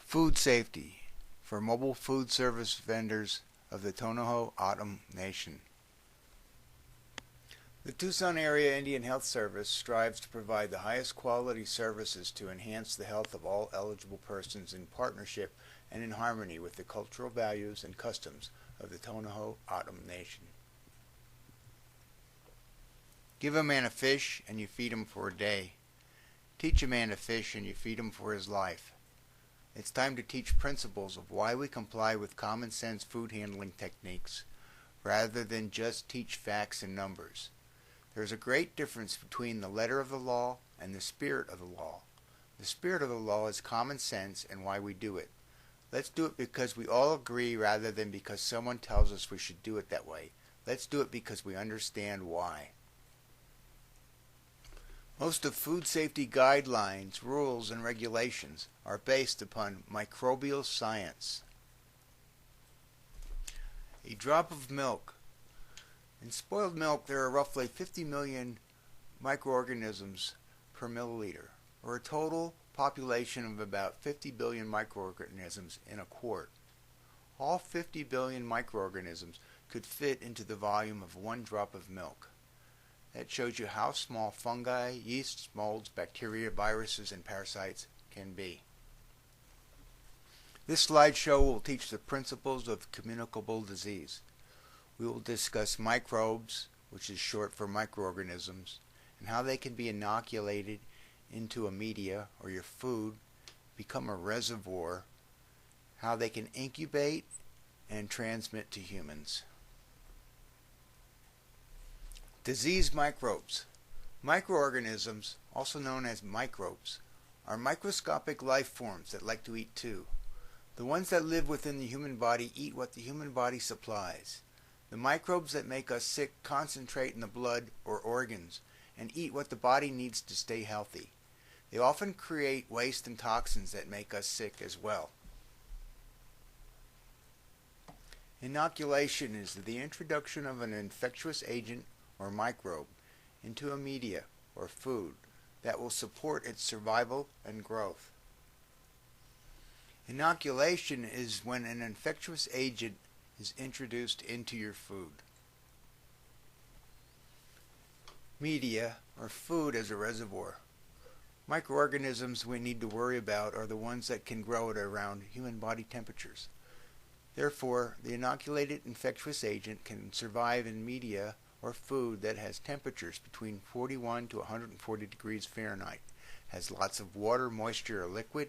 Food safety for mobile food service vendors of the Tohono O'odham Nation. The Tucson Area Indian Health Service strives to provide the highest quality services to enhance the health of all eligible persons in partnership and in harmony with the cultural values and customs of the Tohono O'odham Nation. Give a man a fish and you feed him for a day. Teach a man to fish and you feed him for his life. It's time to teach principles of why we comply with common sense food handling techniques rather than just teach facts and numbers. There's a great difference between the letter of the law and the spirit of the law. The spirit of the law is common sense and why we do it. Let's do it because we all agree rather than because someone tells us we should do it that way. Let's do it because we understand why. Most of food safety guidelines, rules, and regulations are based upon microbial science. A drop of milk. In spoiled milk, there are roughly 50 million microorganisms per milliliter, or a total population of about 50 billion microorganisms in a quart. All 50 billion microorganisms could fit into the volume of one drop of milk. That shows you how small fungi, yeasts, molds, bacteria, viruses, and parasites can be. This slideshow will teach the principles of communicable disease. We will discuss microbes, which is short for microorganisms, and how they can be inoculated into a media or your food, become a reservoir, how they can incubate and transmit to humans. Disease microbes. Microorganisms, also known as microbes, are microscopic life forms that like to eat too. The ones that live within the human body eat what the human body supplies. The microbes that make us sick concentrate in the blood or organs and eat what the body needs to stay healthy. They often create waste and toxins that make us sick as well. Inoculation is the introduction of an infectious agent or microbe into a media or food that will support its survival and growth. Inoculation is when an infectious agent is introduced into your food. Media or food as a reservoir. Microorganisms we need to worry about are the ones that can grow at around human body temperatures. Therefore, the inoculated infectious agent can survive in media or food that has temperatures between 41 to 140 degrees Fahrenheit, has lots of water, moisture, or liquid,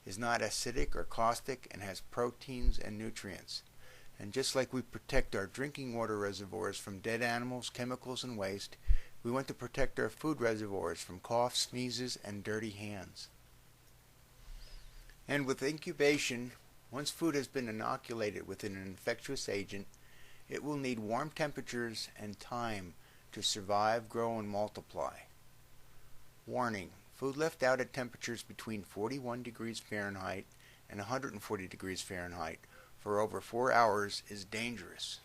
is not acidic or caustic, and has proteins and nutrients. And just like we protect our drinking water reservoirs from dead animals, chemicals, and waste, we want to protect our food reservoirs from coughs, sneezes, and dirty hands. And with incubation, once food has been inoculated with an infectious agent, it will need warm temperatures and time to survive, grow, and multiply. Warning: food left out at temperatures between 41 degrees Fahrenheit and 140 degrees Fahrenheit for over 4 hours is dangerous.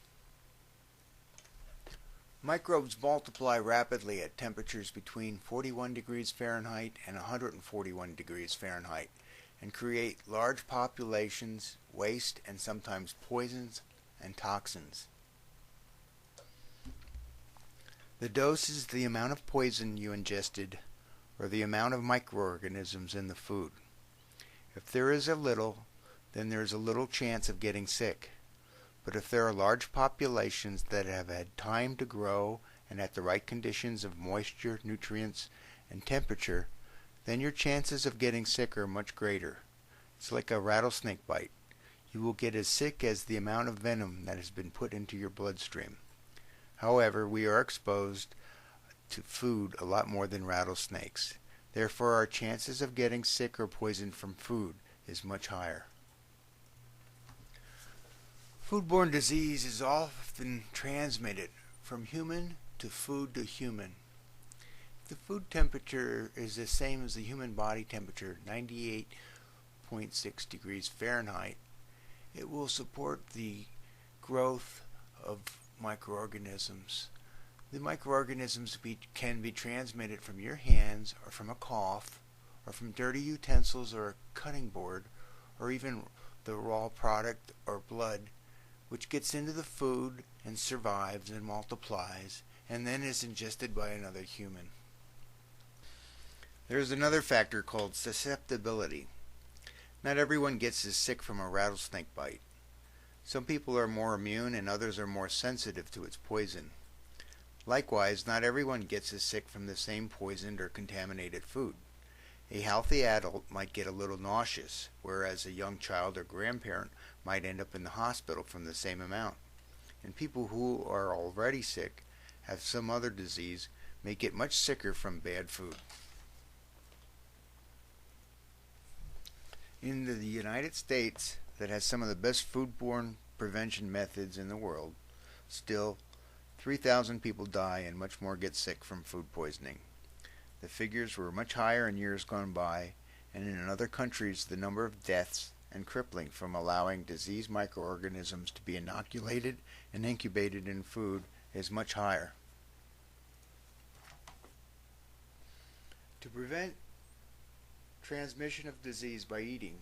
Microbes multiply rapidly at temperatures between 41 degrees Fahrenheit and 141 degrees Fahrenheit and create large populations, waste, and sometimes poisons and toxins. The dose is the amount of poison you ingested or the amount of microorganisms in the food. If there is a little, then there is a little chance of getting sick. But if there are large populations that have had time to grow and at the right conditions of moisture, nutrients, and temperature, then your chances of getting sick are much greater. It's like a rattlesnake bite. You will get as sick as the amount of venom that has been put into your bloodstream. However, we are exposed to food a lot more than rattlesnakes. Therefore, our chances of getting sick or poisoned from food is much higher. Foodborne disease is often transmitted from human to food to human. If the food temperature is the same as the human body temperature, 98.6 degrees Fahrenheit, it will support the growth of microorganisms. The microorganisms can be transmitted from your hands or from a cough or from dirty utensils or a cutting board or even the raw product or blood, which gets into the food and survives and multiplies and then is ingested by another human. There is another factor called susceptibility. Not everyone gets as sick from a rattlesnake bite. Some people are more immune and others are more sensitive to its poison. Likewise, not everyone gets as sick from the same poisoned or contaminated food. A healthy adult might get a little nauseous, whereas a young child or grandparent might end up in the hospital from the same amount. And people who are already sick, have some other disease, may get much sicker from bad food. In the United States, that has some of the best foodborne prevention methods in the world, still 3,000 people die and much more get sick from food poisoning. The figures were much higher in years gone by, and in other countries the number of deaths and crippling from allowing disease microorganisms to be inoculated and incubated in food is much higher. To prevent transmission of disease by eating,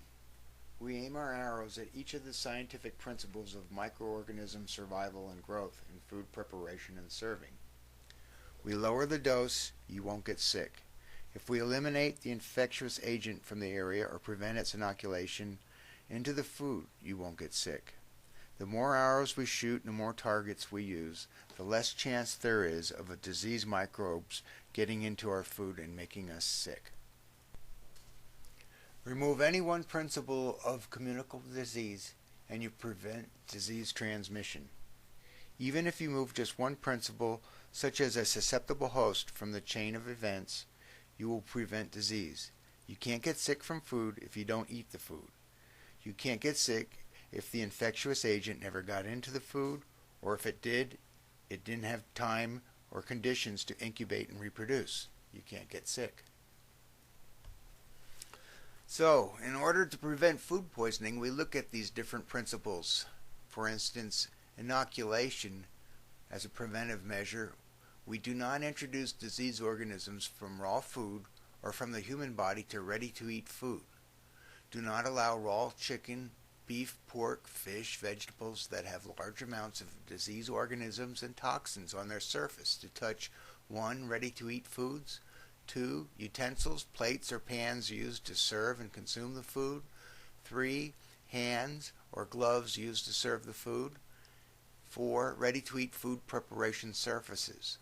we aim our arrows at each of the scientific principles of microorganism survival and growth in food preparation and serving. We lower the dose, you won't get sick. If we eliminate the infectious agent from the area or prevent its inoculation into the food, you won't get sick. The more arrows we shoot and the more targets we use, the less chance there is of a disease microbes getting into our food and making us sick. Remove any one principle of communicable disease and you prevent disease transmission. Even if you move just one principle, such as a susceptible host, from the chain of events, you will prevent disease. You can't get sick from food if you don't eat the food. You can't get sick if the infectious agent never got into the food, or if it did, it didn't have time or conditions to incubate and reproduce. You can't get sick. So, in order to prevent food poisoning, we look at these different principles. For instance, inoculation as a preventive measure. We do not introduce disease organisms from raw food or from the human body to ready-to-eat food. Do not allow raw chicken, beef, pork, fish, vegetables that have large amounts of disease organisms and toxins on their surface to touch 1. Ready-to-eat foods, 2. Utensils, plates, or pans used to serve and consume the food, 3. Hands or gloves used to serve the food, 4. Ready-to-eat food preparation surfaces.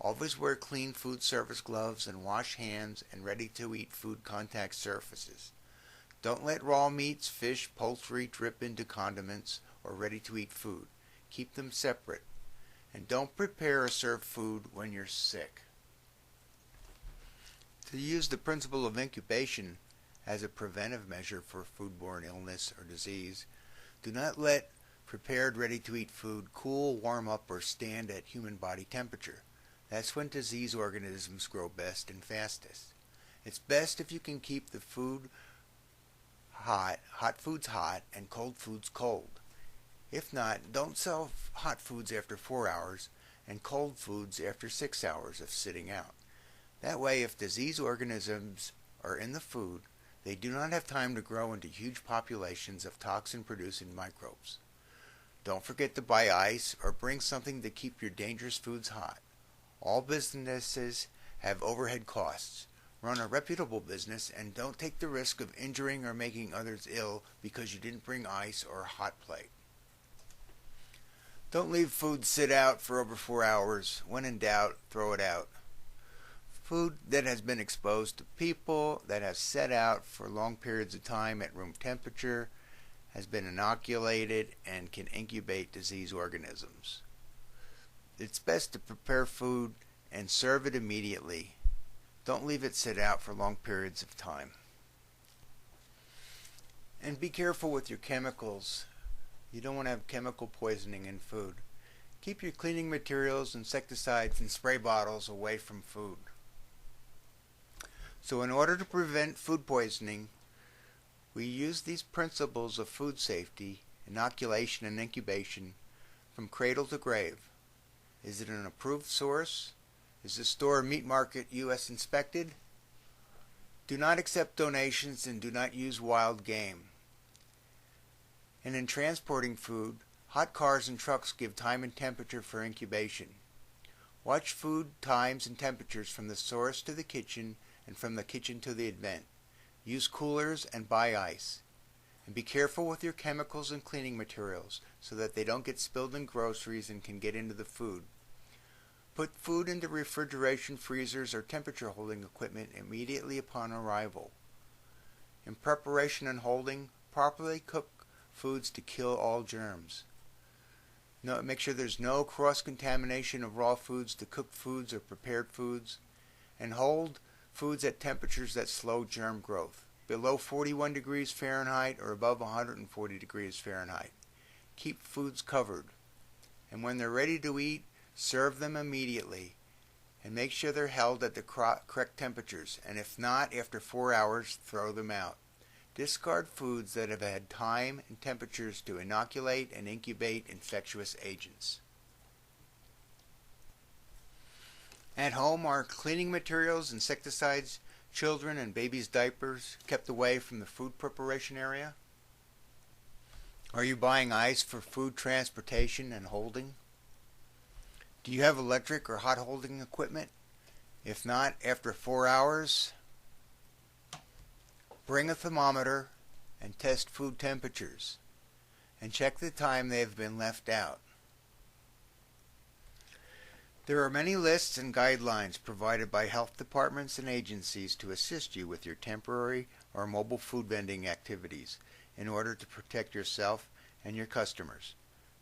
Always wear clean food service gloves and wash hands and ready-to-eat food contact surfaces. Don't let raw meats, fish, poultry drip into condiments or ready-to-eat food. Keep them separate. And don't prepare or serve food when you're sick. To use the principle of incubation as a preventive measure for foodborne illness or disease, do not let prepared ready-to-eat food cool, warm up, or stand at human body temperature. That's when disease organisms grow best and fastest. It's best if you can keep the food hot foods hot, and cold foods cold. If not, don't sell hot foods after 4 hours and cold foods after 6 hours of sitting out. That way, if disease organisms are in the food, they do not have time to grow into huge populations of toxin-producing microbes. Don't forget to buy ice or bring something to keep your dangerous foods hot. All businesses have overhead costs. Run a reputable business and don't take the risk of injuring or making others ill because you didn't bring ice or a hot plate. Don't leave food sit out for over 4 hours. When in doubt, throw it out. Food that has been exposed to people, that has set out for long periods of time at room temperature, has been inoculated and can incubate disease organisms. It's best to prepare food and serve it immediately. Don't leave it sit out for long periods of time. And be careful with your chemicals. You don't want to have chemical poisoning in food. Keep your cleaning materials, insecticides, and spray bottles away from food. So in order to prevent food poisoning, we use these principles of food safety, inoculation, and incubation from cradle to grave. Is it an approved source? Is the store meat market U.S. inspected? Do not accept donations and do not use wild game. And in transporting food, hot cars and trucks give time and temperature for incubation. Watch food times and temperatures from the source to the kitchen and from the kitchen to the event. Use coolers and buy ice. And be careful with your chemicals and cleaning materials so that they don't get spilled in groceries and can get into the food. Put food into refrigeration freezers or temperature holding equipment immediately upon arrival. In preparation and holding, properly cook foods to kill all germs. Make sure there's no cross-contamination of raw foods to cooked foods or prepared foods. And hold foods at temperatures that slow germ growth, below 41 degrees Fahrenheit or above 140 degrees Fahrenheit. Keep foods covered. And when they're ready to eat, serve them immediately. And make sure they're held at the correct temperatures. And if not, after 4 hours, throw them out. Discard foods that have had time and temperatures to inoculate and incubate infectious agents. At home, are cleaning materials, insecticides, children and babies' diapers kept away from the food preparation area? Are you buying ice for food transportation and holding? Do you have electric or hot holding equipment? If not, after 4 hours, bring a thermometer and test food temperatures and check the time they have been left out. There are many lists and guidelines provided by health departments and agencies to assist you with your temporary or mobile food vending activities in order to protect yourself and your customers.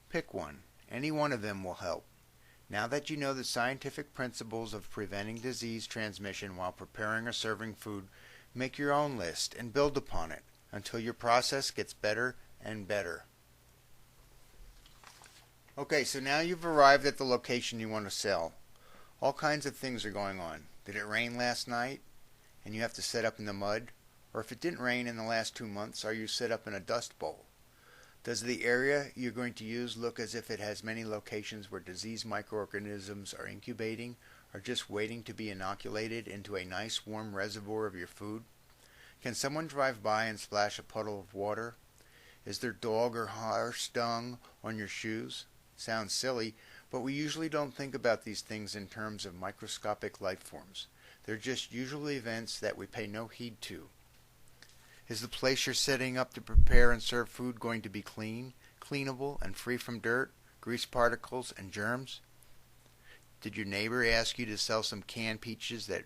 Pick one. Any one of them will help. Now that you know the scientific principles of preventing disease transmission while preparing or serving food, make your own list and build upon it until your process gets better and better. Okay, so now you've arrived at the location you want to sell. All kinds of things are going on. Did it rain last night and you have to set up in the mud? Or if it didn't rain in the last 2 months, are you set up in a dust bowl? Does the area you're going to use look as if it has many locations where disease microorganisms are incubating or just waiting to be inoculated into a nice warm reservoir of your food? Can someone drive by and splash a puddle of water? Is there dog or horse dung on your shoes? Sounds silly, but we usually don't think about these things in terms of microscopic life forms. They're just usual events that we pay no heed to. Is the place you're setting up to prepare and serve food going to be clean, cleanable, and free from dirt, grease particles, and germs? Did your neighbor ask you to sell some canned peaches that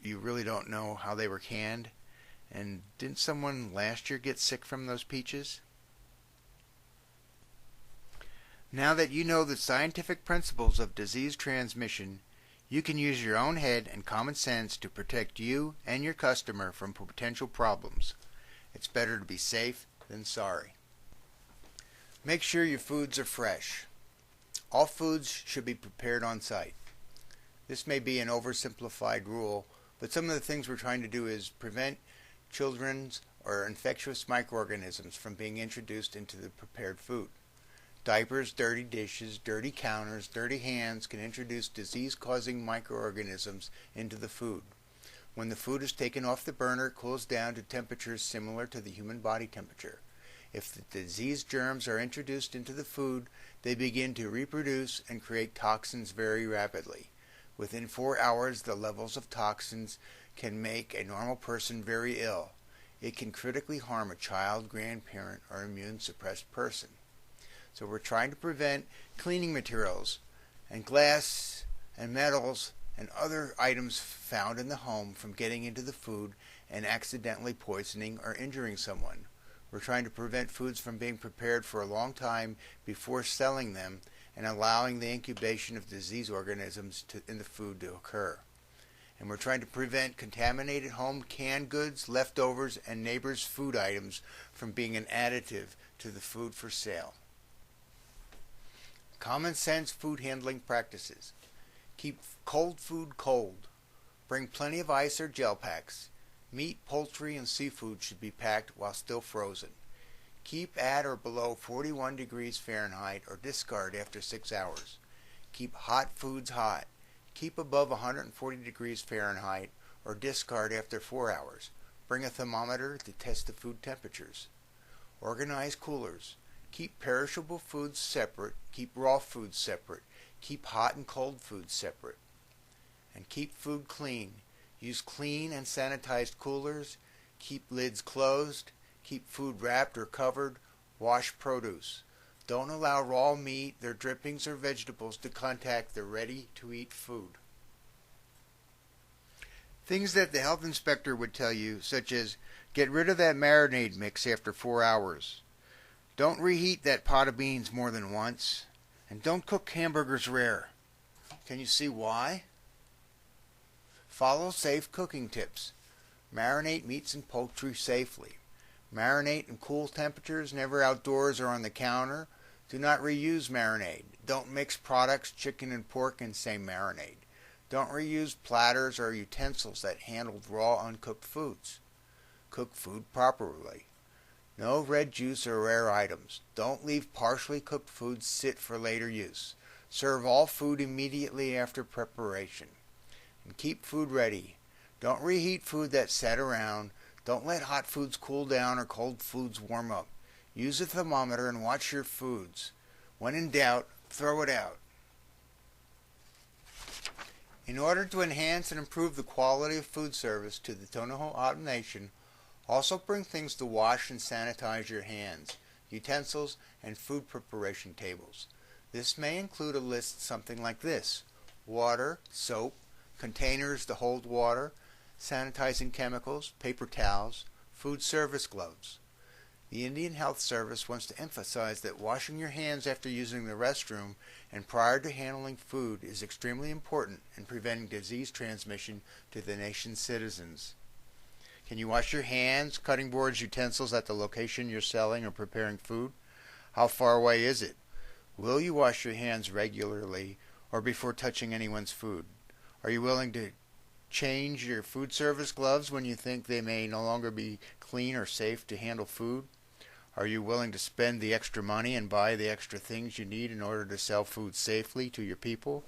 you really don't know how they were canned? And didn't someone last year get sick from those peaches? Now that you know the scientific principles of disease transmission, you can use your own head and common sense to protect you and your customer from potential problems. It's better to be safe than sorry. Make sure your foods are fresh. All foods should be prepared on site. This may be an oversimplified rule, but some of the things we're trying to do is prevent children's or infectious microorganisms from being introduced into the prepared food. Diapers, dirty dishes, dirty counters, dirty hands can introduce disease-causing microorganisms into the food. When the food is taken off the burner, it cools down to temperatures similar to the human body temperature. If the disease germs are introduced into the food, they begin to reproduce and create toxins very rapidly. Within 4 hours, the levels of toxins can make a normal person very ill. It can critically harm a child, grandparent, or immune-suppressed person. So we're trying to prevent cleaning materials and glass and metals and other items found in the home from getting into the food and accidentally poisoning or injuring someone. We're trying to prevent foods from being prepared for a long time before selling them and allowing the incubation of disease organisms in the food to occur. And we're trying to prevent contaminated home canned goods, leftovers, and neighbors' food items from being an additive to the food for sale. Common sense food handling practices. Keep cold food cold. Bring plenty of ice or gel packs. Meat, poultry, and seafood should be packed while still frozen. Keep at or below 41 degrees Fahrenheit or discard after 6 hours. Keep hot foods hot. Keep above 140 degrees Fahrenheit or discard after 4 hours. Bring a thermometer to test the food temperatures. Organize coolers. Keep perishable foods separate. Keep raw foods separate. Keep hot and cold foods separate. And keep food clean. Use clean and sanitized coolers. Keep lids closed. Keep food wrapped or covered. Wash produce. Don't allow raw meat, their drippings, or vegetables to contact the ready-to-eat food. Things that the health inspector would tell you, such as get rid of that marinade mix after 4 hours. Don't reheat that pot of beans more than once. And don't cook hamburgers rare. Can you see why? Follow safe cooking tips. Marinate meats and poultry safely. Marinate in cool temperatures, never outdoors or on the counter. Do not reuse marinade. Don't mix products, chicken and pork, in same marinade. Don't reuse platters or utensils that handled raw, uncooked foods. Cook food properly. No red juice or rare items. Don't leave partially cooked foods sit for later use. Serve all food immediately after preparation. And keep food ready. Don't reheat food that sat around. Don't let hot foods cool down or cold foods warm up. Use a thermometer and watch your foods. When in doubt, throw it out. In order to enhance and improve the quality of food service to the Tohono O'odham Nation, also bring things to wash and sanitize your hands, utensils, and food preparation tables. This may include a list something like this: water, soap, containers to hold water, sanitizing chemicals, paper towels, food service gloves. The Indian Health Service wants to emphasize that washing your hands after using the restroom and prior to handling food is extremely important in preventing disease transmission to the nation's citizens. Can you wash your hands, cutting boards, utensils at the location you're selling or preparing food? How far away is it? Will you wash your hands regularly or before touching anyone's food? Are you willing to change your food service gloves when you think they may no longer be clean or safe to handle food? Are you willing to spend the extra money and buy the extra things you need in order to sell food safely to your people?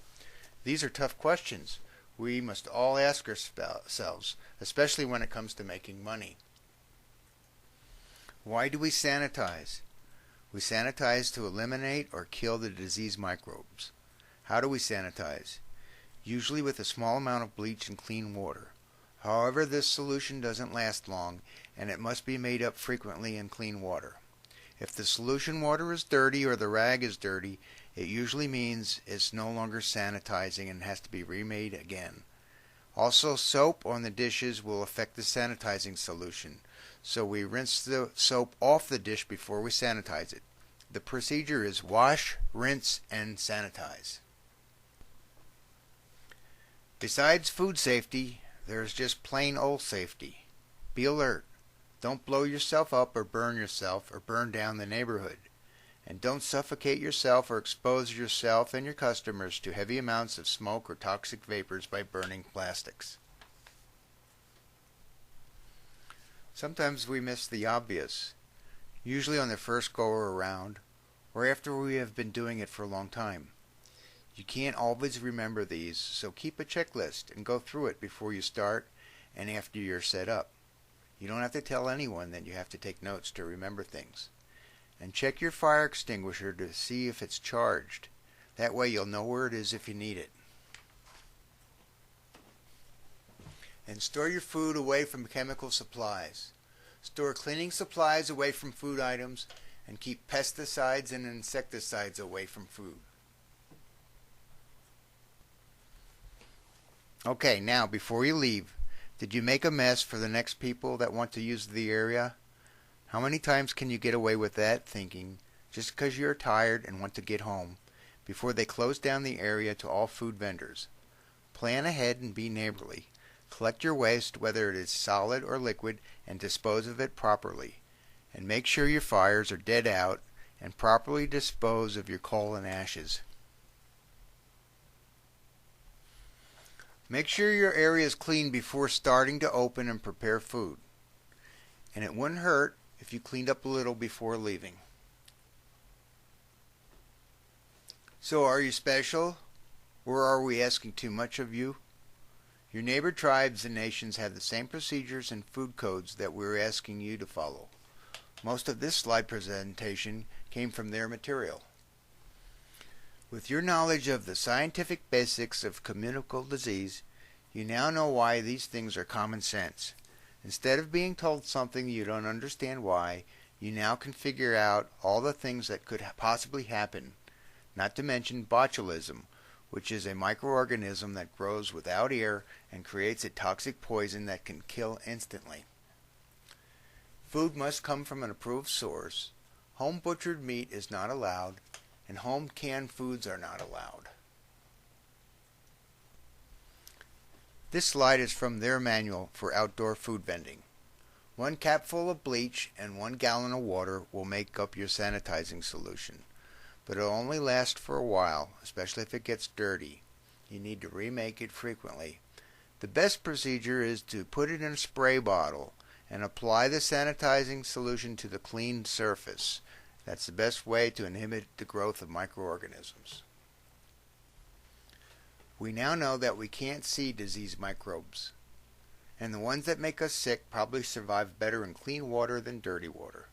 These are tough questions we must all ask ourselves, especially when it comes to making money. Why do we sanitize? We sanitize to eliminate or kill the disease microbes. How do we sanitize? Usually with a small amount of bleach and clean water. However, this solution doesn't last long, and it must be made up frequently in clean water. If the solution water is dirty or the rag is dirty, it usually means it's no longer sanitizing and has to be remade again. Also, soap on the dishes will affect the sanitizing solution, so we rinse the soap off the dish before we sanitize it. The procedure is wash, rinse, and sanitize. Besides food safety, there's just plain old safety. Be alert. Don't blow yourself up or burn down the neighborhood. And don't suffocate yourself or expose yourself and your customers to heavy amounts of smoke or toxic vapors by burning plastics. Sometimes we miss the obvious, usually on the first go around or after we have been doing it for a long time. You can't always remember these, so keep a checklist and go through it before you start and after you're set up. You don't have to tell anyone that you have to take notes to remember things. And check your fire extinguisher to see if it's charged. That way you'll know where it is if you need it. And store your food away from chemical supplies. Store cleaning supplies away from food items and keep pesticides and insecticides away from food. Okay, now before you leave, did you make a mess for the next people that want to use the area? How many times can you get away with that thinking, just because you're tired and want to get home, before they close down the area to all food vendors? Plan ahead and be neighborly. Collect your waste, whether it is solid or liquid, and dispose of it properly. And make sure your fires are dead out and properly dispose of your coal and ashes. Make sure your area is clean before starting to open and prepare food. And it wouldn't hurt if you cleaned up a little before leaving. So are you special? Or are we asking too much of you? Your neighbor tribes and nations have the same procedures and food codes that we're asking you to follow. Most of this slide presentation came from their material. With your knowledge of the scientific basics of communicable disease, you now know why these things are common sense. Instead of being told something you don't understand why, you now can figure out all the things that could possibly happen, not to mention botulism, which is a microorganism that grows without air and creates a toxic poison that can kill instantly. Food must come from an approved source. Home butchered meat is not allowed, and home canned foods are not allowed. This slide is from their manual for outdoor food vending. 1 capful of bleach and 1 gallon of water will make up your sanitizing solution, but it'll only last for a while, especially if it gets dirty. You need to remake it frequently. The best procedure is to put it in a spray bottle and apply the sanitizing solution to the cleaned surface. That's the best way to inhibit the growth of microorganisms. We now know that we can't see disease microbes, and the ones that make us sick probably survive better in clean water than dirty water.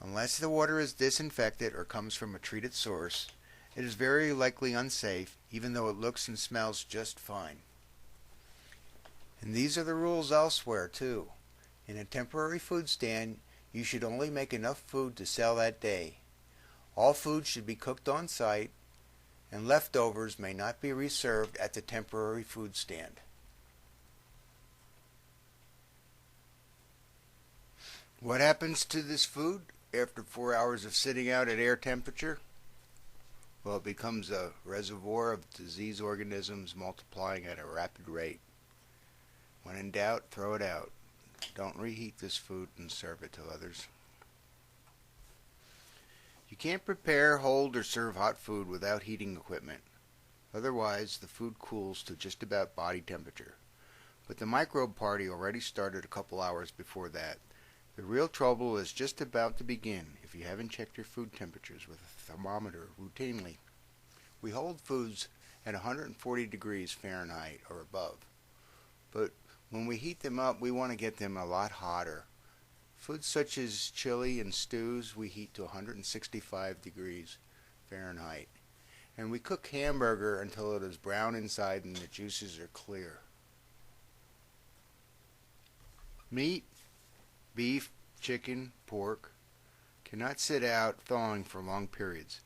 Unless the water is disinfected or comes from a treated source, it is very likely unsafe, even though it looks and smells just fine. And these are the rules elsewhere, too. In a temporary food stand, you should only make enough food to sell that day. All food should be cooked on site, and leftovers may not be reserved at the temporary food stand. What happens to this food after 4 hours of sitting out at air temperature? Well, it becomes a reservoir of disease organisms multiplying at a rapid rate. When in doubt, throw it out. Don't reheat this food and serve it to others. You can't prepare, hold, or serve hot food without heating equipment. Otherwise, the food cools to just about body temperature. But the microbe party already started a couple hours before that. The real trouble is just about to begin if you haven't checked your food temperatures with a thermometer routinely. We hold foods at 140 degrees Fahrenheit or above. But when we heat them up, we want to get them a lot hotter. Foods such as chili and stews we heat to 165 degrees Fahrenheit. And we cook hamburger until it is brown inside and the juices are clear. Meat, beef, chicken, pork cannot sit out thawing for long periods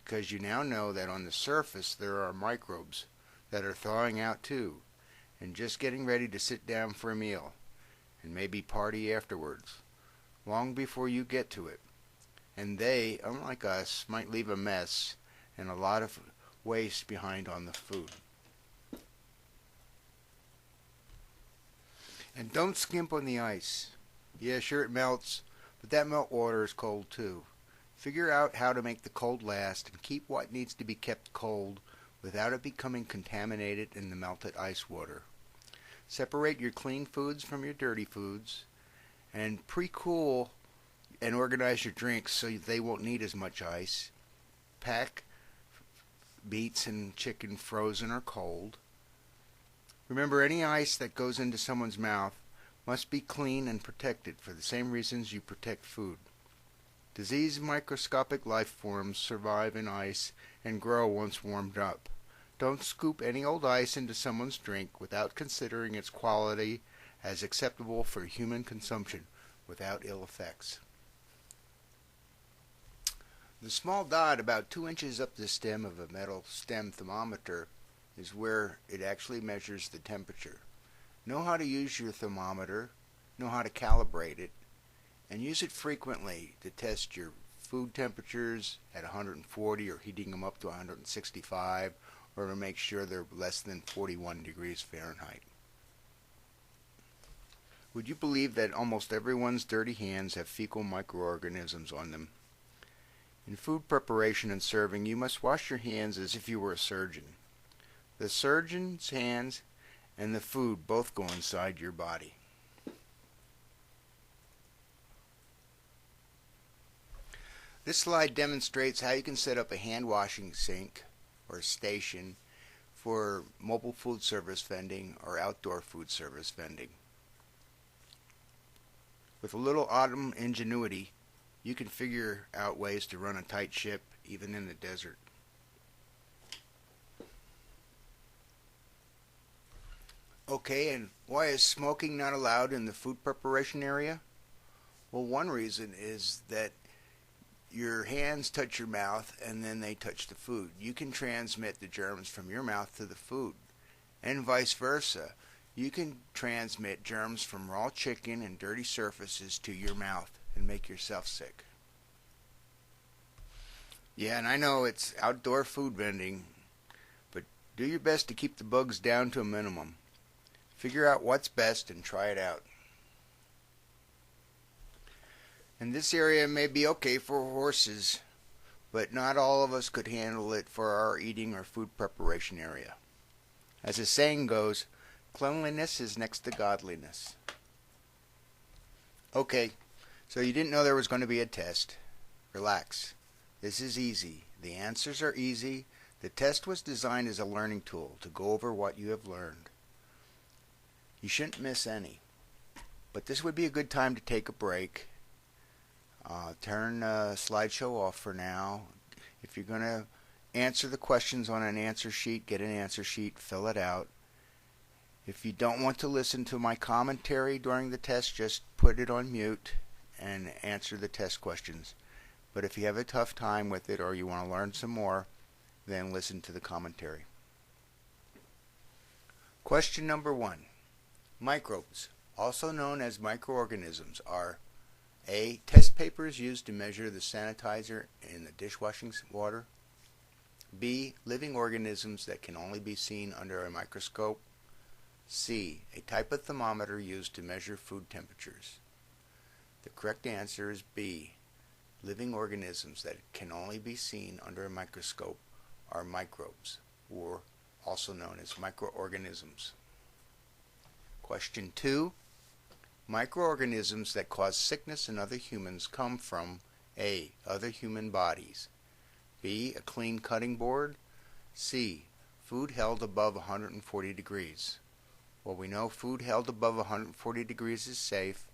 because you now know that on the surface there are microbes that are thawing out too and just getting ready to sit down for a meal and maybe party afterwards, long before you get to it. And they, unlike us, might leave a mess and a lot of waste behind on the food. And don't skimp on the ice. Yeah, sure it melts, but that melt water is cold too. Figure out how to make the cold last and keep what needs to be kept cold without it becoming contaminated in the melted ice water. Separate your clean foods from your dirty foods and pre-cool and organize your drinks so they won't need as much ice. Pack meats and chicken frozen or cold. Remember, any ice that goes into someone's mouth must be clean and protected for the same reasons you protect food. Disease microscopic life forms survive in ice and grow once warmed up. Don't scoop any old ice into someone's drink without considering its quality as acceptable for human consumption without ill effects. The small dot about 2 inches up the stem of a metal stem thermometer is where it actually measures the temperature. Know how to use your thermometer, know how to calibrate it, and use it frequently to test your food temperatures at 140 or heating them up to 165 or to make sure they're less than 41 degrees Fahrenheit. Would you believe that almost everyone's dirty hands have fecal microorganisms on them? In food preparation and serving, you must wash your hands as if you were a surgeon. The surgeon's hands and the food both go inside your body. This slide demonstrates how you can set up a hand washing sink or station for mobile food service vending or outdoor food service vending. With a little autumn ingenuity, You can figure out ways to run a tight ship even in the desert. Okay, and why is smoking not allowed in the food preparation area? Well, one reason is that your hands touch your mouth and then they touch the food. You can transmit the germs from your mouth to the food, and vice versa. You can transmit germs from raw chicken and dirty surfaces to your mouth and make yourself sick. Yeah, and I know it's outdoor food vending, but do your best to keep the bugs down to a minimum. Figure out what's best and try it out. And this area may be okay for horses, but not all of us could handle it for our eating or food preparation area. As the saying goes, cleanliness is next to godliness. Okay, so you didn't know there was going to be a test. Relax. This is easy. The answers are easy. The test was designed as a learning tool to go over what you have learned. You shouldn't miss any. But this would be a good time to take a break. Turn the slideshow off for now. If you're going to answer the questions on an answer sheet, get an answer sheet, fill it out. If you don't want to listen to my commentary during the test, just put it on mute and answer the test questions. But if you have a tough time with it or you want to learn some more, then listen to the commentary. Question number 1. Microbes, also known as microorganisms, are A. Test papers used to measure the sanitizer in the dishwashing water. B. Living organisms that can only be seen under a microscope. C. A type of thermometer used to measure food temperatures. The correct answer is B. Living organisms that can only be seen under a microscope are microbes, or also known as microorganisms. Question 2. Microorganisms that cause sickness in other humans come from A. Other human bodies. B. A clean cutting board. C. Food held above 140 degrees. Well, we know food held above 140 degrees is safe,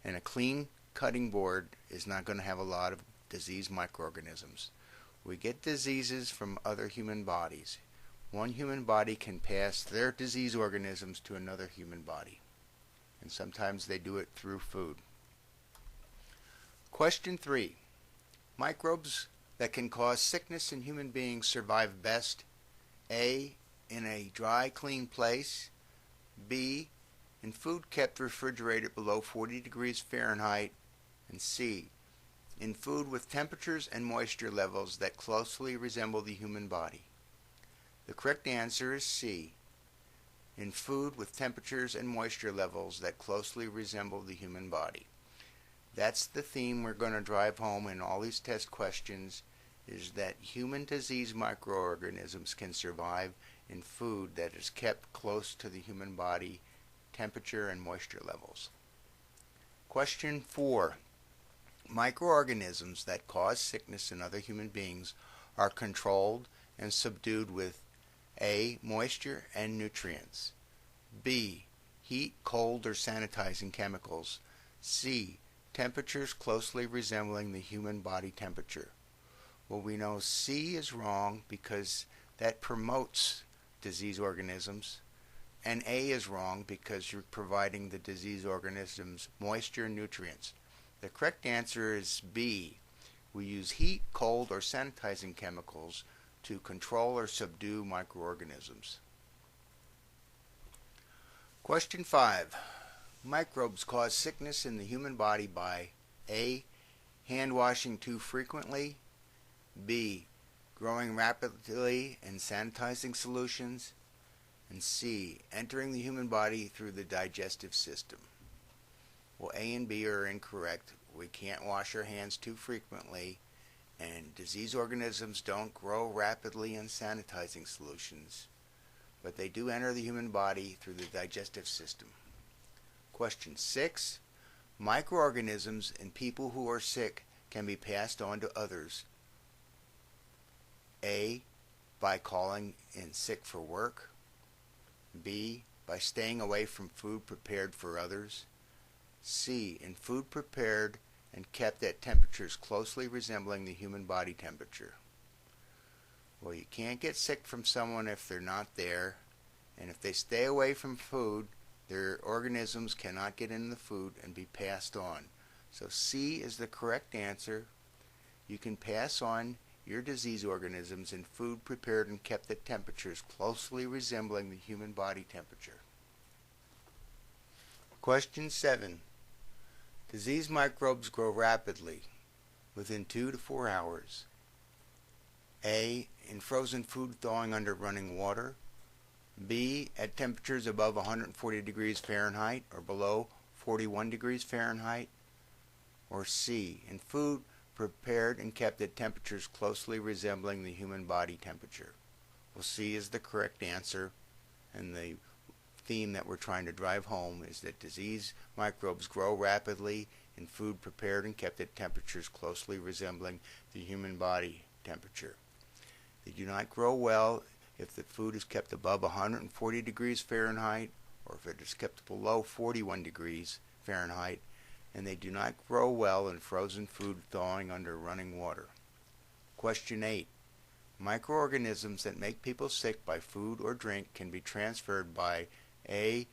and a clean cutting board is not going to have a lot of disease microorganisms. We get diseases from other human bodies. One human body can pass their disease organisms to another human body, and sometimes they do it through food. Question 3. Microbes that can cause sickness in human beings survive best A. in a dry, clean place. B. in food kept refrigerated below 40 degrees Fahrenheit. And C. in food with temperatures and moisture levels that closely resemble the human body. The correct answer is C. in food with temperatures and moisture levels that closely resemble the human body. That's the theme we're going to drive home in all these test questions, is that human disease microorganisms can survive in food that is kept close to the human body temperature and moisture levels. Question 4. Microorganisms that cause sickness in other human beings are controlled and subdued with A. moisture and nutrients. B. heat, cold, or sanitizing chemicals. C. temperatures closely resembling the human body temperature. Well, we know C is wrong because that promotes disease organisms, and A is wrong because you're providing the disease organisms moisture and nutrients. The correct answer is B. We use heat, cold, or sanitizing chemicals to control or subdue microorganisms. Question 5. Microbes cause sickness in the human body by A. hand washing too frequently. B. growing rapidly in sanitizing solutions. And C. entering the human body through the digestive system. Well, A and B are incorrect. We can't wash our hands too frequently, and disease organisms don't grow rapidly in sanitizing solutions, but they do enter the human body through the digestive system. Question 6. Microorganisms in people who are sick can be passed on to others. A. by calling in sick for work. B. by staying away from food prepared for others. C. in food prepared and kept at temperatures closely resembling the human body temperature. Well, you can't get sick from someone if they're not there, and if they stay away from food, their organisms cannot get in the food and be passed on. So C is the correct answer. You can pass on your disease organisms in food prepared and kept at temperatures closely resembling the human body temperature. Question 7. Disease microbes grow rapidly, within 2 to 4 hours. A. In frozen food thawing under running water. B. At temperatures above 140 degrees Fahrenheit or below 41 degrees Fahrenheit. Or C. In food prepared and kept at temperatures closely resembling the human body temperature. Well, C is the correct answer, and the theme that we're trying to drive home is that disease microbes grow rapidly in food prepared and kept at temperatures closely resembling the human body temperature. They do not grow well if the food is kept above 140 degrees Fahrenheit or if it is kept below 41 degrees Fahrenheit, and they do not grow well in frozen food thawing under running water. Question 8. Microorganisms that make people sick by food or drink can be transferred by A.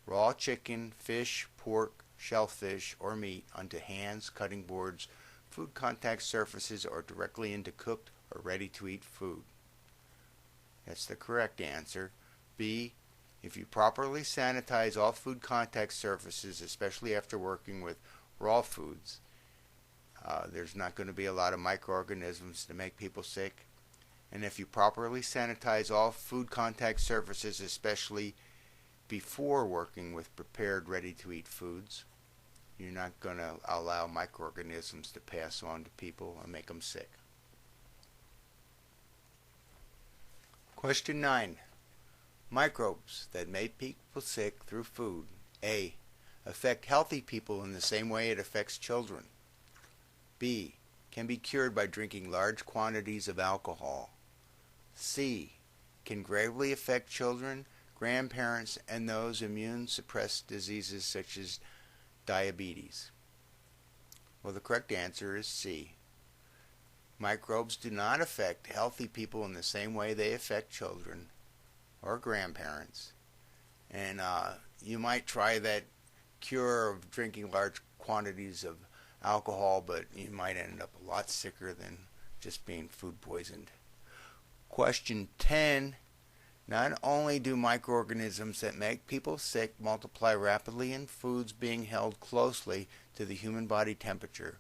Raw chicken, fish, pork, shellfish, or meat onto hands, cutting boards, food contact surfaces, or directly into cooked or ready-to-eat food. That's the correct answer. B. If you properly sanitize all food contact surfaces, especially after working with raw foods, there's not going to be a lot of microorganisms to make people sick. And if you properly sanitize all food contact surfaces, especially before working with prepared ready-to-eat foods, you're not going to allow microorganisms to pass on to people and make them sick. Question 9. Microbes that make people sick through food. A. Affect healthy people in the same way it affects children. B. Can be cured by drinking large quantities of alcohol. C. Can gravely affect children, grandparents, and those immune-suppressed diseases such as diabetes. Well, the correct answer is C. Microbes do not affect healthy people in the same way they affect children or grandparents. And you might try that cure of drinking large quantities of alcohol, but you might end up a lot sicker than just being food poisoned. Question 10. Not only do microorganisms that make people sick multiply rapidly in foods being held closely to the human body temperature,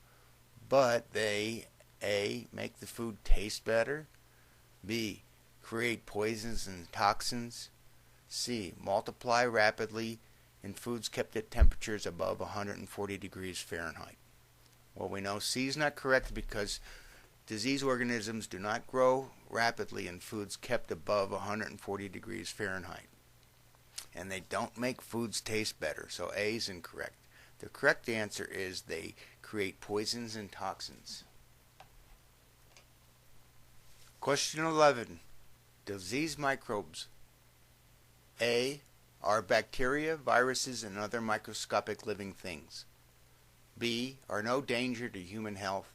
but they A. Make the food taste better. B. Create poisons and toxins. C. Multiply rapidly in foods kept at temperatures above 140 degrees Fahrenheit. Well, we know C is not correct because disease organisms do not grow rapidly in foods kept above 140 degrees Fahrenheit. And they don't make foods taste better, so A is incorrect. The correct answer is they create poisons and toxins. Question 11. Disease microbes. A. Are bacteria, viruses, and other microscopic living things. B. Are no danger to human health.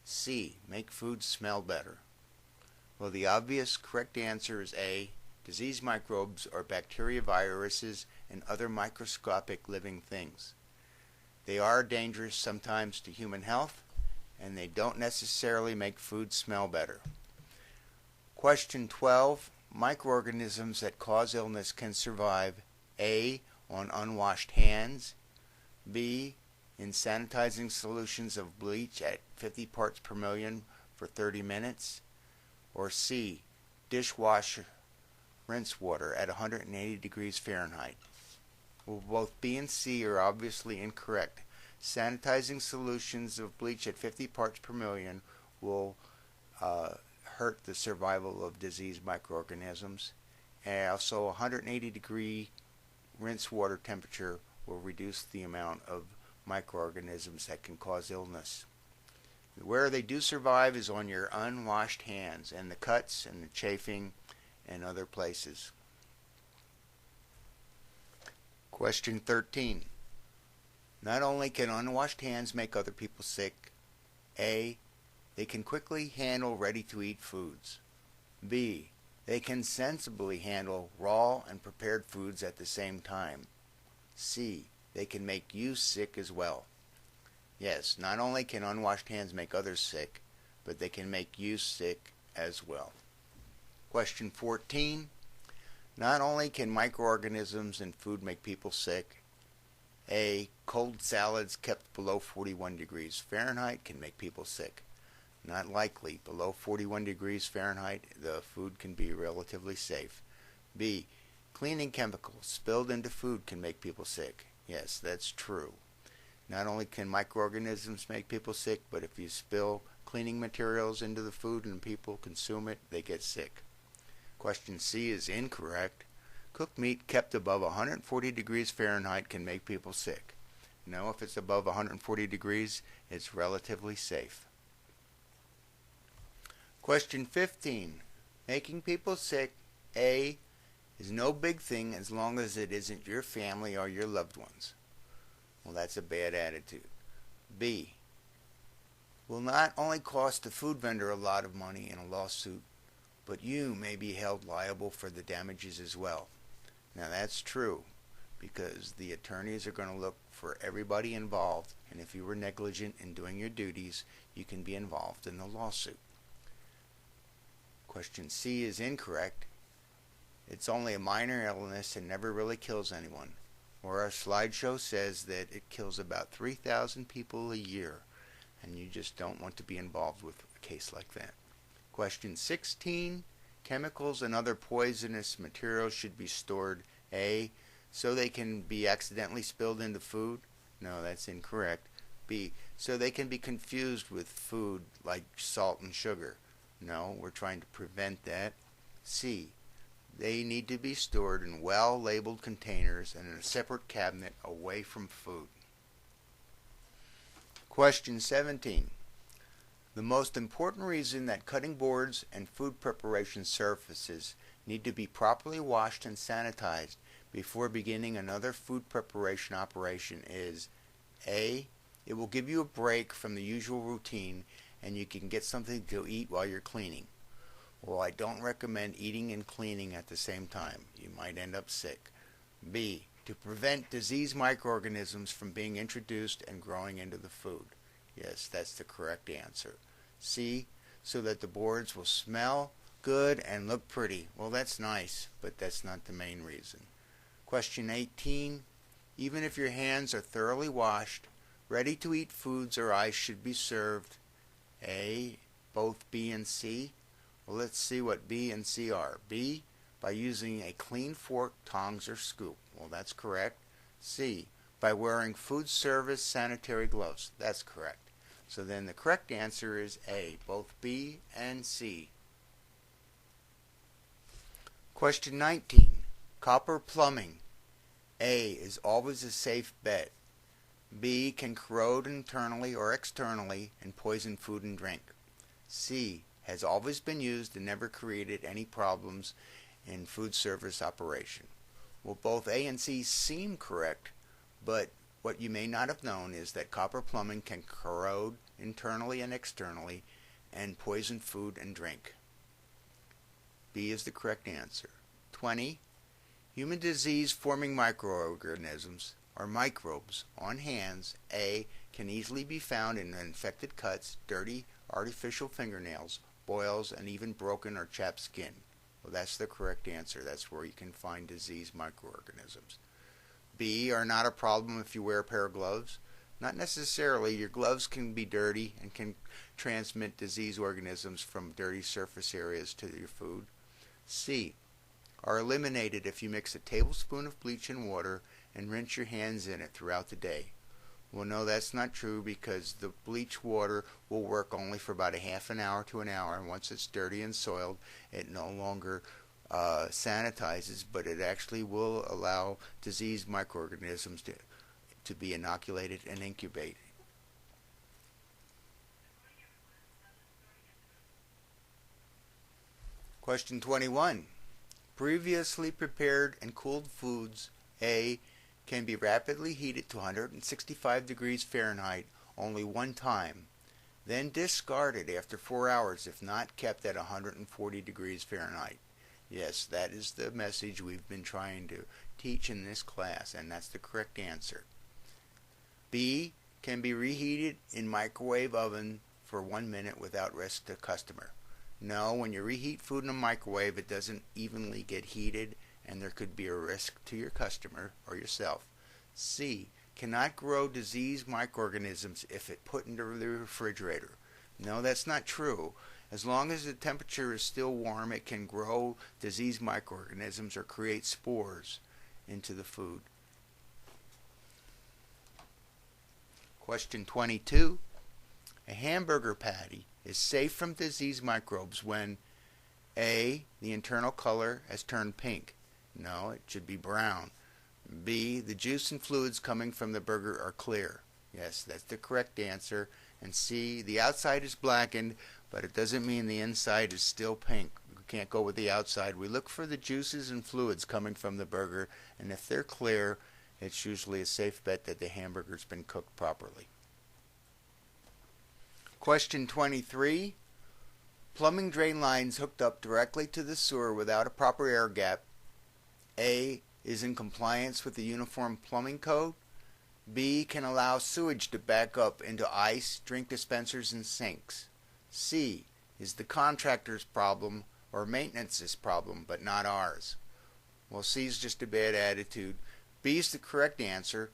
C. Make food smell better. Well, the obvious correct answer is A. Disease microbes are bacteria, viruses, and other microscopic living things. They are dangerous sometimes to human health, and they don't necessarily make food smell better. Question 12. Microorganisms that cause illness can survive A. On unwashed hands. B. In sanitizing solutions of bleach at 50 parts per million for 30 minutes. Or C. Dishwasher rinse water at 180 degrees Fahrenheit. Well, both B and C are obviously incorrect. Sanitizing solutions of bleach at 50 parts per million will hurt the survival of disease microorganisms, and also 180 degree rinse water temperature will reduce the amount of microorganisms that can cause illness. Where they do survive is on your unwashed hands and the cuts and the chafing and other places. Question 13. Not only can unwashed hands make other people sick, A. They can quickly handle ready-to-eat foods. B. They can sensibly handle raw and prepared foods at the same time. C. They can make you sick as well. Yes, not only can unwashed hands make others sick, but they can make you sick as well. Question 14. Not only can microorganisms in food make people sick, A. Cold salads kept below 41 degrees Fahrenheit can make people sick. Not likely. Below 41 degrees Fahrenheit, the food can be relatively safe. B. Cleaning chemicals spilled into food can make people sick. Yes, that's true. Not only can microorganisms make people sick, but if you spill cleaning materials into the food and people consume it, they get sick. Question C is incorrect. Cooked meat kept above 140 degrees Fahrenheit can make people sick. No, if it's above 140 degrees, it's relatively safe. Question 15. Making people sick, A, is no big thing as long as it isn't your family or your loved ones. Well, that's a bad attitude. B, will not only cost the food vendor a lot of money in a lawsuit, but you may be held liable for the damages as well. Now that's true, because the attorneys are going to look for everybody involved, and if you were negligent in doing your duties, you can be involved in the lawsuit. Question C is incorrect. It's only a minor illness and never really kills anyone. Or our slideshow says that it kills about 3,000 people a year, and you just don't want to be involved with a case like that. Question 16. Chemicals and other poisonous materials should be stored, A, so they can be accidentally spilled into food? No, that's incorrect. B, so they can be confused with food like salt and sugar? No, we're trying to prevent that. C, they need to be stored in well-labeled containers and in a separate cabinet away from food. Question 17. The most important reason that cutting boards and food preparation surfaces need to be properly washed and sanitized before beginning another food preparation operation is A, it will give you a break from the usual routine and you can get something to eat while you're cleaning. Well, I don't recommend eating and cleaning at the same time. You might end up sick. B, to prevent disease microorganisms from being introduced and growing into the food. Yes, that's the correct answer. C, so that the boards will smell good and look pretty. Well, that's nice, but that's not the main reason. Question 18. Even if your hands are thoroughly washed, ready-to-eat foods or ice should be served. A, both B and C. Well, let's see what B and C are. B, by using a clean fork, tongs, or scoop. Well, that's correct. C, by wearing food service sanitary gloves. That's correct. So then the correct answer is A, both B and C. Question 19. Copper plumbing. A, is always a safe bet. B, can corrode internally or externally and poison food and drink. C, has always been used and never created any problems in food service operation. Well, both A and C seem correct, but what you may not have known is that copper plumbing can corrode internally and externally and poison food and drink. B is the correct answer. 20. Human disease-forming microorganisms, or microbes, on hands, A, can easily be found in infected cuts, dirty artificial fingernails, boils, and even broken or chapped skin. Well, that's the correct answer. That's where you can find disease microorganisms. B, are not a problem if you wear a pair of gloves. Not necessarily. Your gloves can be dirty and can transmit disease organisms from dirty surface areas to your food. C, are eliminated if you mix a tablespoon of bleach in water and rinse your hands in it throughout the day. Well, no, that's not true, because the bleach water will work only for about a half an hour to an hour, and once it's dirty and soiled, it no longer sanitizes, but it actually will allow disease microorganisms to be inoculated and incubate. Question 21. Previously prepared and cooled foods, A, can be rapidly heated to 165 degrees Fahrenheit only one time, then discarded after 4 hours if not kept at 140 degrees Fahrenheit. Yes, that is the message we've been trying to teach in this class, and that's the correct answer. B, can be reheated in microwave oven for 1 minute without risk to customer. No, when you reheat food in a microwave, it doesn't evenly get heated, and there could be a risk to your customer or yourself. C, cannot grow disease microorganisms if it put into the refrigerator. No, that's not true. As long as the temperature is still warm, it can grow disease microorganisms or create spores into the food. Question 22. A hamburger patty is safe from disease microbes when A, the internal color has turned pink. No, it should be brown. B, the juice and fluids coming from the burger are clear. Yes, that's the correct answer. And C, the outside is blackened, but it doesn't mean the inside is still pink. We can't go with the outside. We look for the juices and fluids coming from the burger, and if they're clear, it's usually a safe bet that the hamburger's been cooked properly. Question 23. Plumbing drain lines hooked up directly to the sewer without a proper air gap. A, is in compliance with the Uniform Plumbing Code. B, can allow sewage to back up into ice, drink dispensers, and sinks. C, is the contractor's problem or maintenance's problem, but not ours. Well, C is just a bad attitude. B is the correct answer.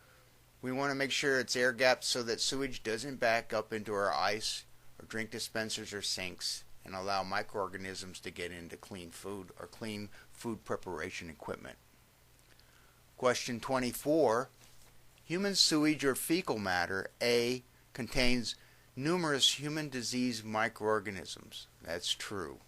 We want to make sure it's air gapped so that sewage doesn't back up into our ice or drink dispensers or sinks and allow microorganisms to get into clean food or clean food preparation equipment. Question 24. Human sewage or fecal matter, A, contains numerous human disease microorganisms. That's true.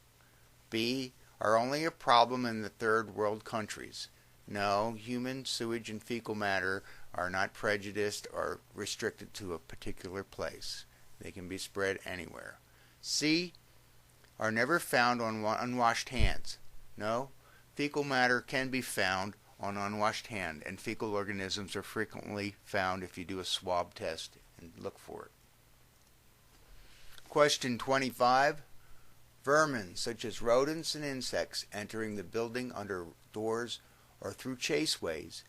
B, are only a problem in the third world countries. No, human sewage and fecal matter are not prejudiced or restricted to a particular place. They can be spread anywhere. C, are never found on unwashed hands. No, fecal matter can be found on unwashed hand, and fecal organisms are frequently found if you do a swab test and look for it. Question 25. Vermin, such as rodents and insects, entering the building under doors or through chaseways.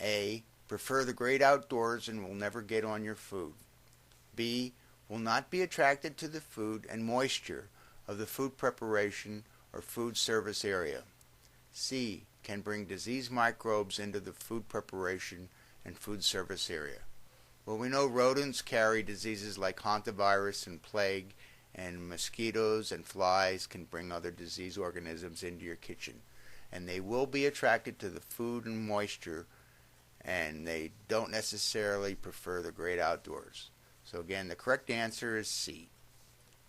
A, prefer the great outdoors and will never get on your food. B, will not be attracted to the food and moisture of the food preparation or food service area. C, can bring disease microbes into the food preparation and food service area. Well, we know rodents carry diseases like hantavirus and plague, and mosquitoes and flies can bring other disease organisms into your kitchen. And they will be attracted to the food and moisture, and they don't necessarily prefer the great outdoors. So again, the correct answer is C.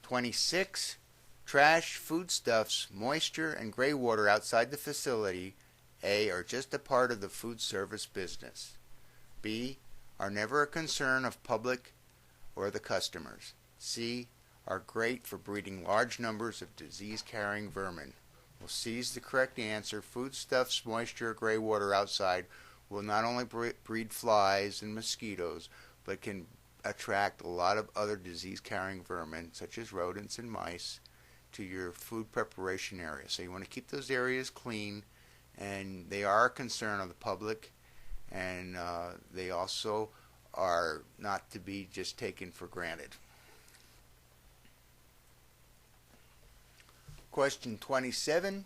26. Trash, foodstuffs, moisture, and gray water outside the facility, A, are just a part of the food service business. B, are never a concern of public or the customers. C, are great for breeding large numbers of disease-carrying vermin. Well, C is the correct answer. Foodstuffs, moisture, gray water outside will not only breed flies and mosquitoes, but can attract a lot of other disease-carrying vermin, such as rodents and mice, to your food preparation area. So you want to keep those areas clean, and they are a concern of the public, and they also are not to be just taken for granted. Question 27.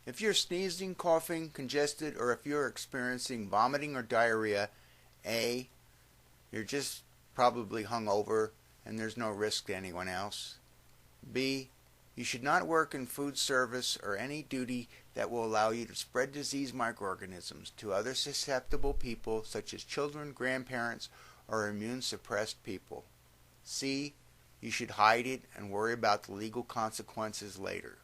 If you're sneezing, coughing, congested, or if you're experiencing vomiting or diarrhea, A, you're just probably hungover and there's no risk to anyone else. B, you should not work in food service or any duty that will allow you to spread disease microorganisms to other susceptible people such as children, grandparents, or immune-suppressed people. C, you should hide it and worry about the legal consequences later.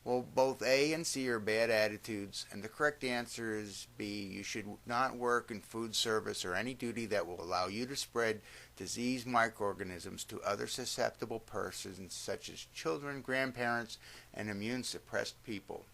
Well, both A and C are bad attitudes, and the correct answer is B. You should not work in food service or any duty that will allow you to spread disease microorganisms to other susceptible persons such as children, grandparents, and immune-suppressed people.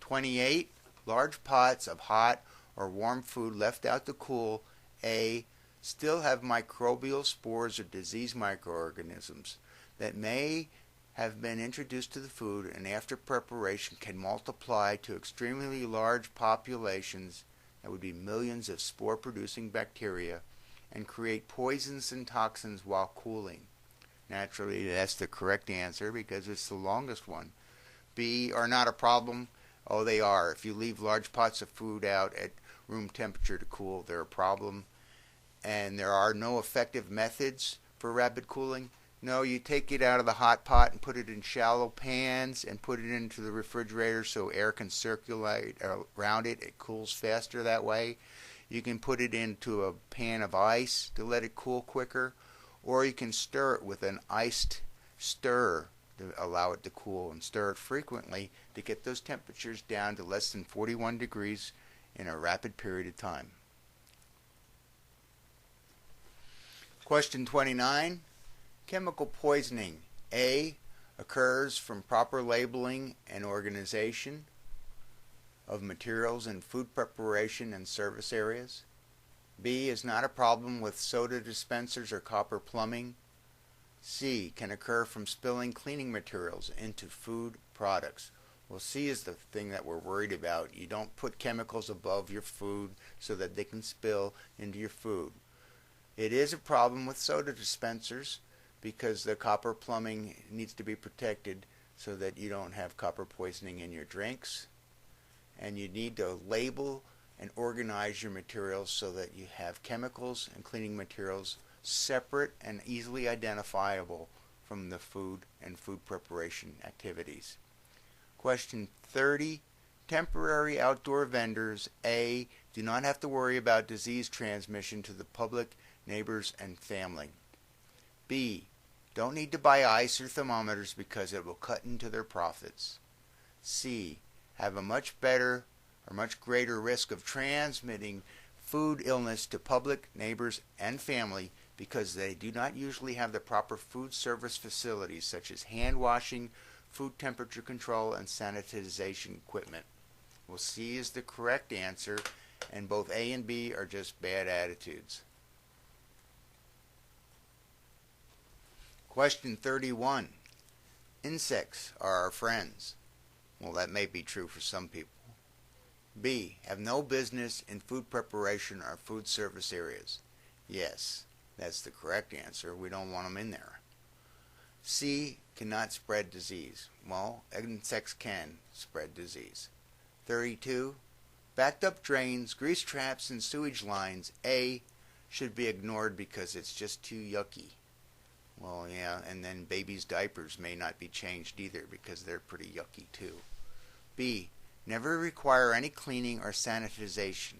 28. Large pots of hot or warm food left out to cool, A, still have microbial spores or disease microorganisms that may have been introduced to the food and after preparation can multiply to extremely large populations, that would be millions of spore-producing bacteria, and create poisons and toxins while cooling. Naturally, that's the correct answer because it's the longest one. B, are not a problem. Oh, they are. If you leave large pots of food out at room temperature to cool, they're a problem. And there are no effective methods for rapid cooling. No, you take it out of the hot pot and put it in shallow pans and put it into the refrigerator so air can circulate around it. It cools faster that way. You can put it into a pan of ice to let it cool quicker, or you can stir it with an iced stirrer to allow it to cool, and stir it frequently to get those temperatures down to less than 41 degrees in a rapid period of time. Question 29. Chemical poisoning, A, occurs from proper labeling and organization of materials in food preparation and service areas. B, is not a problem with soda dispensers or copper plumbing. C, can occur from spilling cleaning materials into food products. Well, C is the thing that we're worried about. You don't put chemicals above your food so that they can spill into your food. It is a problem with soda dispensers because the copper plumbing needs to be protected so that you don't have copper poisoning in your drinks. And you need to label and organize your materials so that you have chemicals and cleaning materials separate and easily identifiable from the food and food preparation activities. Question 30. Temporary outdoor vendors, A, do not have to worry about disease transmission to the public, neighbors, and family. B, don't need to buy ice or thermometers because it will cut into their profits. C, have a much better or much greater risk of transmitting food illness to public, neighbors, and family because they do not usually have the proper food service facilities such as hand washing, food temperature control, and sanitization equipment. Well, C is the correct answer, and both A and B are just bad attitudes. Question 31. Insects are our friends. Well, that may be true for some people. B, have no business in food preparation or food service areas. Yes, that's the correct answer. We don't want them in there. C, cannot spread disease. Well, insects can spread disease. 32. Backed up drains, grease traps, and sewage lines, A, should be ignored because it's just too yucky. Well, yeah, and then babies' diapers may not be changed either because they're pretty yucky too. B, never require any cleaning or sanitization.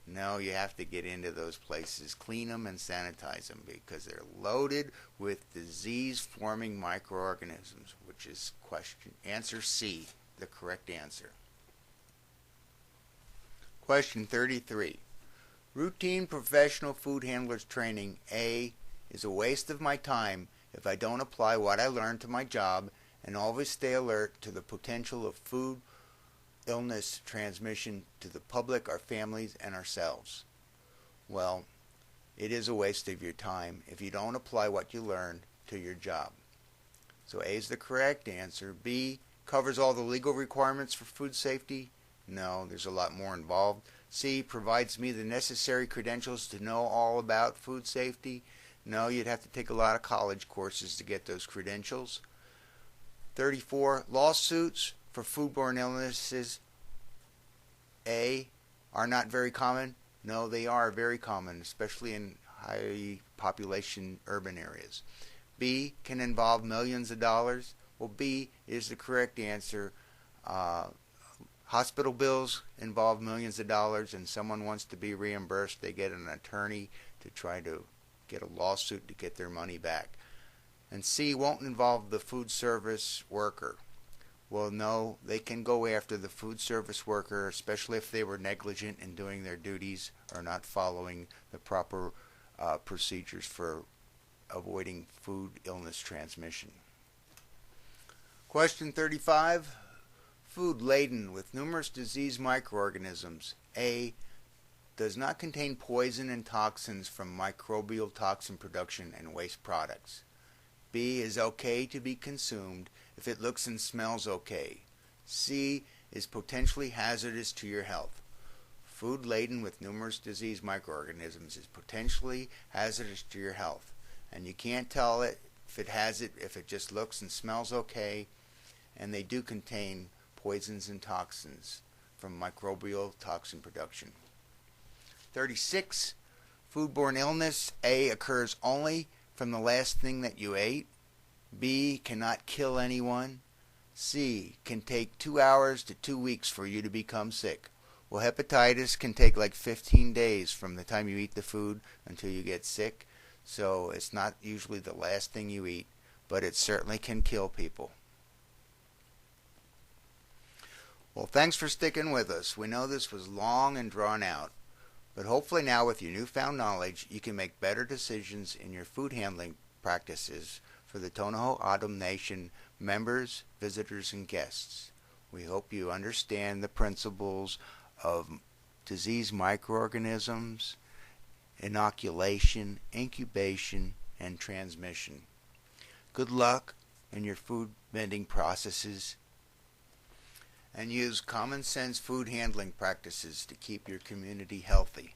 No, you have to get into those places, clean them and sanitize them because they're loaded with disease-forming microorganisms, which is answer C, the correct answer. Question 33. Routine professional food handlers training, A, is a waste of my time if I don't apply what I learned to my job and always stay alert to the potential of food illness transmission to the public, our families, and ourselves. Well, it is a waste of your time if you don't apply what you learned to your job. So A is the correct answer. B, covers all the legal requirements for food safety. No, there's a lot more involved. C, provides me the necessary credentials to know all about food safety. No, you'd have to take a lot of college courses to get those credentials. 34. Lawsuits for foodborne illnesses, A, are not very common. No, they are very common, especially in high population urban areas. B, can involve millions of dollars. Well, B is the correct answer. Hospital bills involve millions of dollars, and someone wants to be reimbursed. They get an attorney to try to get a lawsuit to get their money back. And C, won't involve the food service worker. Well, no, they can go after the food service worker, especially if they were negligent in doing their duties or not following the proper procedures for avoiding food illness transmission. Question 35. Food laden with numerous disease microorganisms, A, does not contain poison and toxins from microbial toxin production and waste products. B is okay to be consumed if it looks and smells okay. C is potentially hazardous to your health. Food laden with numerous disease microorganisms is potentially hazardous to your health, and you can't tell it if it just looks and smells okay, and they do contain poisons and toxins from microbial toxin production. 36. Foodborne illness. A, occurs only from the last thing that you ate. B, cannot kill anyone. C, can take 2 hours to 2 weeks for you to become sick. Well, hepatitis can take like 15 days from the time you eat the food until you get sick, so it's not usually the last thing you eat, but it certainly can kill people. Well, thanks for sticking with us. We know this was long and drawn out, but hopefully now with your newfound knowledge, you can make better decisions in your food handling practices for the Tohono O'odham Nation members, visitors, and guests. We hope you understand the principles of disease microorganisms, inoculation, incubation, and transmission. Good luck in your food vending processes, and use common sense food handling practices to keep your community healthy.